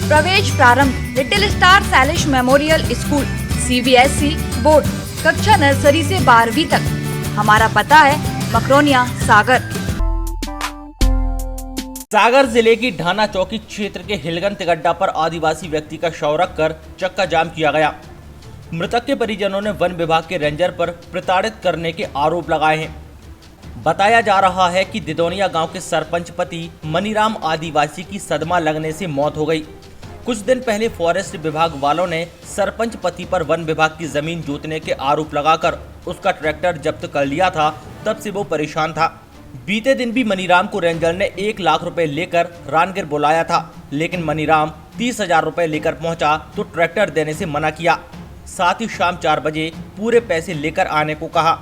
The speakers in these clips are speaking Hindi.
प्रवेश प्रारंभ लिटिल स्टार सैलिश मेमोरियल स्कूल CBSE बोर्ड कक्षा नर्सरी से 12वीं तक। हमारा पता है मकरोनिया सागर। सागर जिले की ढाना चौकी क्षेत्र के हिलगन तिगड्डा पर आदिवासी व्यक्ति का शव रखकर चक्का जाम किया गया। मृतक के परिजनों ने वन विभाग के रेंजर पर प्रताड़ित करने के आरोप लगाए हैं। बताया जा रहा है कि दिदोनिया गांव के सरपंच पति मनीराम आदिवासी की सदमा लगने से मौत हो गई। कुछ दिन पहले फॉरेस्ट विभाग वालों ने सरपंच पति पर वन विभाग की जमीन जोतने के आरोप लगाकर उसका ट्रैक्टर जब्त कर लिया था। तब से वो परेशान था। बीते दिन भी मनीराम को रेंजर ने 1 लाख रुपए लेकर रानगिर बुलाया था, लेकिन मनीराम 30,000 रुपए लेकर पहुंचा तो ट्रैक्टर देने से मना किया। साथ ही शाम 4 बजे पूरे पैसे लेकर आने को कहा।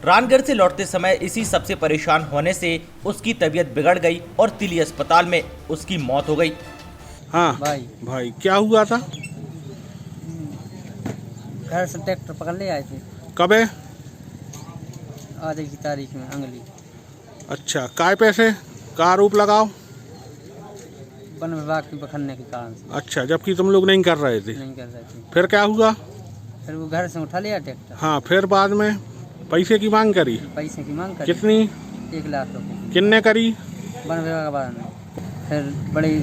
रानगिर से लौटते समय इसी सबसे परेशान होने से उसकी तबीयत बिगड़ गई और तिली अस्पताल में उसकी मौत हो गई। हाँ भाई क्या हुआ था? घर से ट्रैक्टर पकड़ ले आए थे। कब है? आज की तारीख में अंगली। अच्छा, काय पैसे का आरोप लगाओ? वन विभाग के पकड़ने के कारण से। अच्छा, जबकि तुम लोग नहीं कर रहे थे। नहीं कर रहे थे। फिर क्या हुआ? फिर वो घर से उठा लिया ट्रैक्टर। हाँ, फिर बाद में पैसे की मांग करी। पैसे की मांग करी। कितनी? 1 लाख रुपए। किन्ने करी? वन विभाग वाले। फिर बड़ी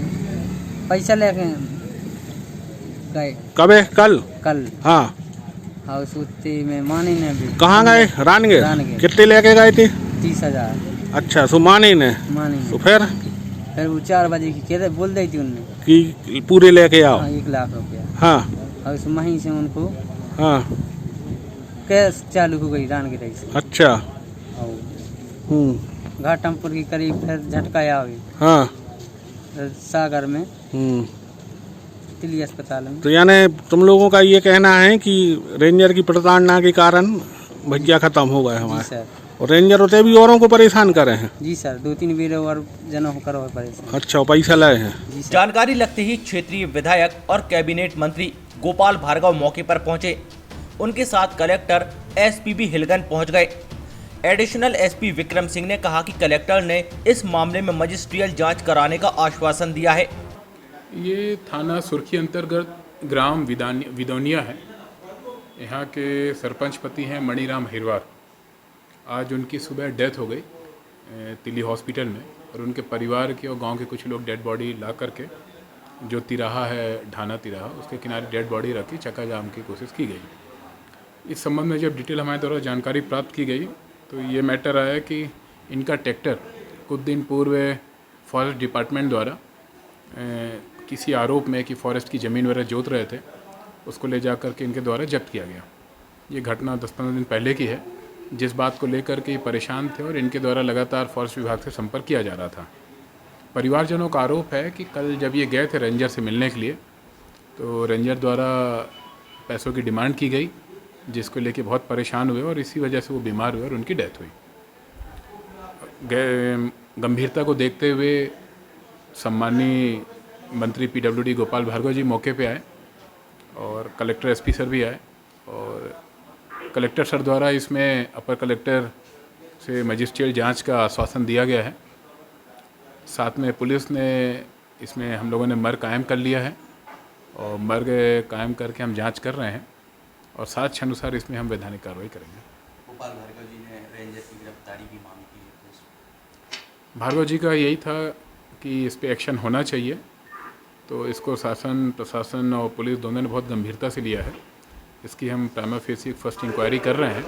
पैसा लेके गए। कब है? कल। हाँ, और सूती में मानी ने भी। कहाँ गए? रानगिर। कितने लेके गए थे? 30,000। अच्छा, सो मानी ने। तो फिर वो 4 बजे की कह बोल दी थी उनने कि पूरे लेके आओ। 1 लाख रुपया। हाँ, और वहीं से उनको हाँ कैश चालू हो गई रानगिर से। अच्छा। घाटमपुर की करीब फिर झटका आई। हाँ, सागर में तिली अस्पताल में। तो यानी तुम लोगों का ये कहना है कि रेंजर की प्रताड़ना के कारण भैया खत्म हो गए हमारे। सर, और रेंजर होते भी औरों को परेशान करे हैं। जी सर, 2-3 वीर और जनों को परेशान। अच्छा, पैसा लाए हैं। जानकारी लगते ही क्षेत्रीय विधायक और कैबिनेट मंत्री गोपाल भार्गव मौके पर पहुंचे। उनके साथ कलेक्टर SP भी हिलगन पहुंच गए। एडिशनल SP विक्रम सिंह ने कहा कि कलेक्टर ने इस मामले में मजिस्ट्रियल जांच कराने का आश्वासन दिया है। ये थाना सुर्खी अंतर्गत ग्राम विदोनिया है। यहाँ के सरपंच पति हैं मणिराम हिरवार। आज उनकी सुबह डेथ हो गई तिली हॉस्पिटल में, और उनके परिवार के और गांव के कुछ लोग डेड बॉडी ला करके जो तिराहा है, ढाना तिराहा, उसके किनारे डेड बॉडी रखी, चक्का जाम की कोशिश की गई। इस संबंध में जब डिटेल हमारे द्वारा जानकारी प्राप्त की गई तो ये मैटर आया कि इनका ट्रैक्टर कुछ दिन पूर्व फॉरेस्ट डिपार्टमेंट द्वारा किसी आरोप में कि फॉरेस्ट की ज़मीन वगैरह जोत रहे थे, उसको ले जा कर के इनके द्वारा जब्त किया गया। ये घटना 10-15 दिन पहले की है, जिस बात को लेकर के परेशान थे और इनके द्वारा लगातार फॉरेस्ट विभाग से संपर्क किया जा रहा था। परिवारजनों का आरोप है कि कल जब ये गए थे रेंजर से मिलने के लिए, तो रेंजर द्वारा पैसों की डिमांड की गई, जिसको लेके बहुत परेशान हुए और इसी वजह से वो बीमार हुए और उनकी डेथ हुई। गंभीरता को देखते हुए सम्माननीय मंत्री PWD गोपाल भार्गव जी मौके पे आए और कलेक्टर SP सर भी आए, और कलेक्टर सर द्वारा इसमें अपर कलेक्टर से मजिस्ट्रियल जांच का आश्वासन दिया गया है। साथ में पुलिस ने इसमें हम लोगों ने मर्ग कायम कर लिया है और मर्ग कायम करके हम जांच कर रहे हैं और साक्ष्य अनुसार इसमें हम वैधानिक कार्रवाई करेंगे। गोपाल भार्गव जी ने रेंजर की गिरफ्तारी की मांग की है। भार्गव जी का यही था कि इस पर एक्शन होना चाहिए, तो इसको शासन, प्रशासन और पुलिस दोनों ने बहुत गंभीरता से लिया है। इसकी हम प्राइमा फेसी फर्स्ट इंक्वायरी कर रहे हैं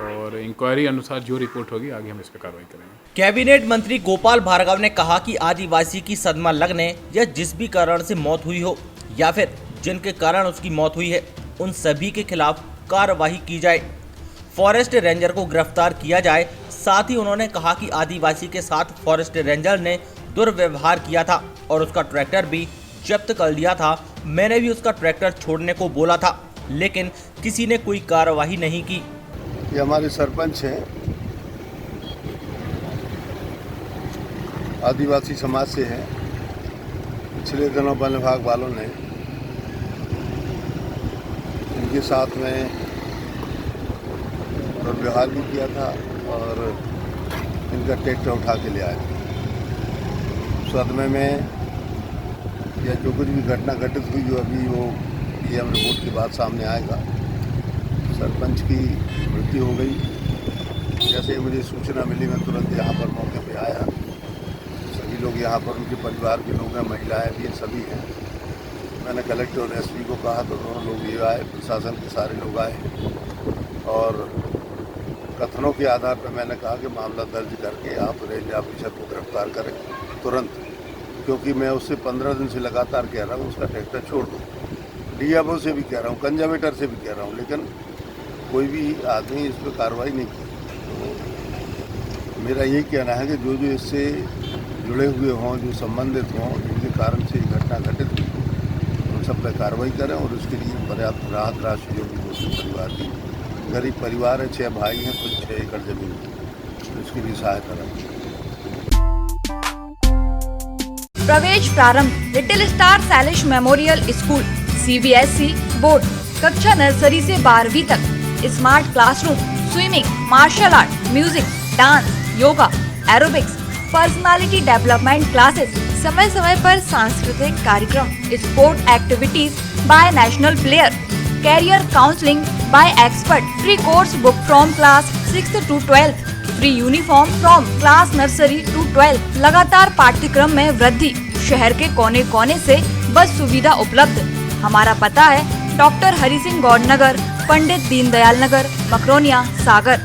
और इंक्वायरी अनुसार जो रिपोर्ट होगी आगे हम इस पर कार्रवाई करेंगे। कैबिनेट मंत्री गोपाल भार्गव ने कहा कि आदिवासी की सदमा लगने या जिस भी कारण से मौत हुई हो या फिर जिनके कारण उसकी मौत हुई है, उन सभी के खिलाफ कार्रवाई की जाए, फॉरेस्ट रेंजर को गिरफ्तार किया जाए। साथ ही उन्होंने कहा कि आदिवासी के साथ फॉरेस्ट रेंजर ने दुर्व्यवहार किया था और उसका ट्रैक्टर भी जब्त कर लिया था। मैंने भी उसका ट्रैक्टर छोड़ने को बोला था, लेकिन किसी ने कोई कार्रवाई नहीं की। ये हमारे सरपंच हैं, आदिवासी समाज से हैं। पिछले दिनों वन विभाग वालों ने इनके साथ में दुर्व्यवहार भी किया था और इनका ट्रैक्टर उठा के ले आए। सदमे में या जो कुछ भी घटना घटित हुई जो अभी वो पीएम रिपोर्ट के बाद सामने आएगा। सरपंच की मृत्यु हो गई। जैसे मुझे सूचना मिली मैं तुरंत यहाँ पर मौके पे आया। सभी लोग यहाँ पर उनके परिवार के लोग हैं, महिलाएं भी हैं, सभी हैं। मैंने कलेक्टर और एसपी को कहा तो दोनों लोग ये आए, प्रशासन के सारे लोग आए और कथनों के आधार पर मैंने कहा कि मामला दर्ज करके आप रेंज ऑफिसर को गिरफ्तार करें तुरंत, क्योंकि मैं उससे 15 दिन से लगातार कह रहा हूँ उसका ट्रैक्टर छोड़ दो। डीएफओ से भी कह रहा हूँ, कंजर्वेटर से भी कह रहा हूँ, लेकिन कोई भी आदमी इस पर कार्रवाई नहीं की। तो मेरा यही कहना है कि जो जो इससे जुड़े हुए हों, जो संबंधित हों, जिनके कारण से ये घटना घटित हुई, उन सब पर कार्रवाई करें और उसके लिए पर्याप्त राहत राशि जो भी दोषी परिवार की, गरीब परिवार है, 6 भाई हैं, कुछ 6 एकड़ जमीन, तो इसके लिए सहायता करें। प्रवेश प्रारंभ लिटिल स्टार सैलिश मेमोरियल स्कूल CBSE बोर्ड कक्षा नर्सरी से 12वीं तक। Smart classroom, swimming, martial art, music, dance, yoga, aerobics, personality development classes, समय समय पर सांस्कृतिक कार्यक्रम, sport activities by national player, career counselling by expert, free course book from class 6th to 12th, free uniform from class nursery to 12th। लगातार पाठ्यक्रम में वृद्धि। शहर के कोने कोने से बस सुविधा उपलब्ध। हमारा पता है डॉक्टर हरि सिंह गौड़ नगर, पंडित दीनदयाल नगर, मकरोनिया, सागर।